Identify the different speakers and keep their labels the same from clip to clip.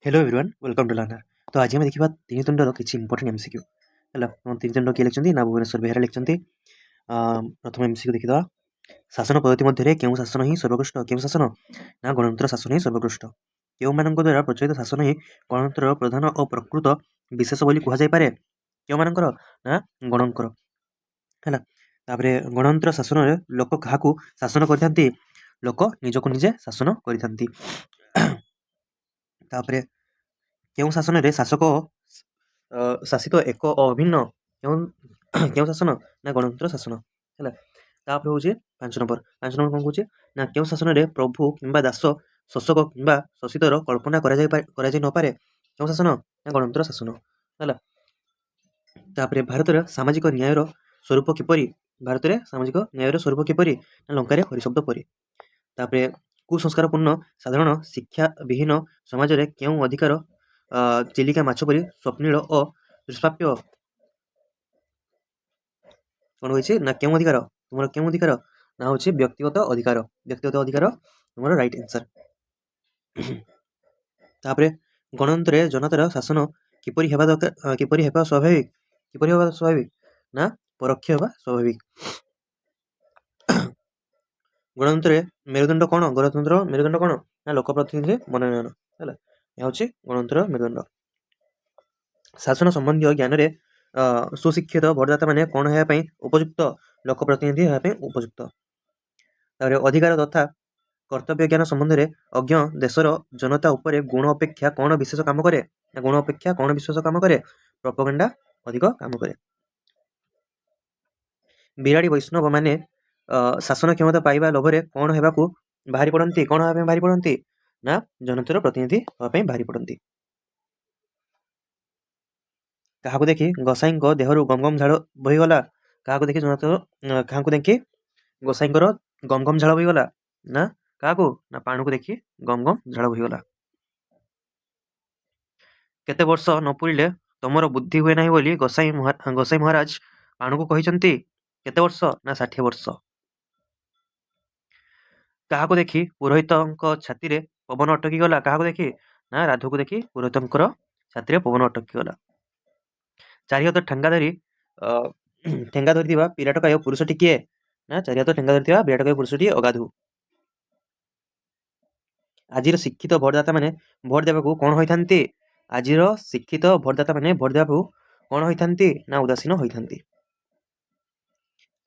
Speaker 1: Hello everyone welcome to learner. तो आज आम देखा तीन तुंडर किसी इंपोर्टेंट एमसीक्यू है। तीन तुंड किए लिखते ना भुवनेश्वर बेहरा लिखते। प्रथम एमसीक्यू देखीद शासन पद्धति मध्य क्यों शासन ही सर्वोत्कृष्ट क्यों शासन ना गणतंत्र शासन ही सर्वोत्कृष्ट क्यों मान द्वारा प्रचलित शासन ही गणतंत्र प्रधान और प्रकृत विशेष बोली कहुए क्यों मानकर ना गणकर है। गणतंत्र शासन लोक क्या शासन करते लोक निजक निजे शासन करते। केउं शासन रे शासक शासित एक अभिन्न केउं केउं शासन ना गणतंत्र शासन है। तापर हूँ 5 नंबर कौन कहे ना केउं शासन रे प्रभु किंबा दास शोषक किंबा शोषितर कल्पना न पारे केउं शासन ना गणतंत्र शासन है। तापर भारत सामाजिक न्यायर स्वरूप किपरि भारत में सामाजिक न्यायर स्वरूप किपरि ना लंकार हरिशब्द परी। तापर कुसंस्कारपूर्ण साधारण शिक्षा विहीन समाज रे केउं अधिकार चिलिका माछ परी स्वप्निल और दुष्प्राप्य कौन होइछे ना केउं अधिकार तुमर केउं अधिकार ना होछि व्यक्तिगत अधिकार तुमर राइट आंसर। तापर गणतंत्र जनतार शासन किपरि हेबा दरकार किपरि हेबा स्वाभाविक ना परोक्ष हेबा स्वाभाविक। गणतंत्र मेरुदंड कौन गणतंत्र मेरुदंड कौन ना लोक प्रतिनिधि मनोनयन है। यह होछि गणतंत्र मेरुदंड। शासन संबंधी ज्ञान रे सुशिक्षित भोटदाता माने कौन है उपयुक्त लोक प्रतिनिधि है उपयुक्त। अधिकार तथा कर्तव्य ज्ञान संबंध में अज्ञ देशर जनता उपरे गुण अपेक्षा कौन विशेष काम करे गुण अपेक्षा कौन विशेष काम करे प्रोपेगेंडा अधिक काम करे। बिराड़ी वैष्णव माने शासन क्षमता पाइबा लोभरे कौन हेबाकू बाहरी पड़ती कौन होगा बाहरी पड़ती ना जनतार प्रतिनिधि होगा बाहरी पड़ती। क्या देखी गोसाई देहरु गम गम झाड़ बहीगला क्या देखी क्या देखी गोसाई गम गम झाड़ बहीगला ना क्या ना पाणु को देखी गम गम झाड़ बहीगला। केते वर्ष न पुरिले तुमर बुद्धि हुए ना बोली गोसाई महाराज पाणु को कहते केते वर्ष ना 60 वर्ष। क्या देखी पुरोहित छाती रे पवन अटकी गला क्या देखी ना राधु को देखी पुरोहित छाती पवन अटकी गला। चारि हाथ ठेंगा धरी ठेंगा धरी विराटकाय पुरुष टिके ना चारि हाथ ठेंगा धरी विराटकाय पुरुष टी अगाधु। आज शिक्षित भोटदाता माने भोट देवाक कौन होती आज शिक्षित भोटदाता माने भोट देवाक कौन होती ना उदासीन होती।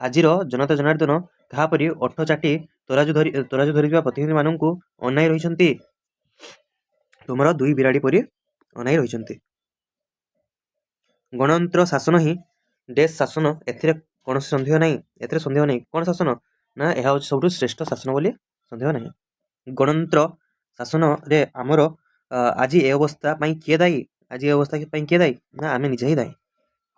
Speaker 1: आज जनता जनार्दन कापरी अठ चाटी तराजु धरी प्रतिनिधि मानक अनाई रही तुमर दुई बिराड़ी परी अनाई रही। गणतंत्र शासन ही देश शासन एथिरे कौन सन्देह नहीं कौन शासन ना यह सब श्रेष्ठ शासन बोली सन्देह नहीं। गणतंत्र शासन रे आमर आज ए अवस्था किए दायी आज ए अवस्था किए दायी ना आम निजे ही दायी।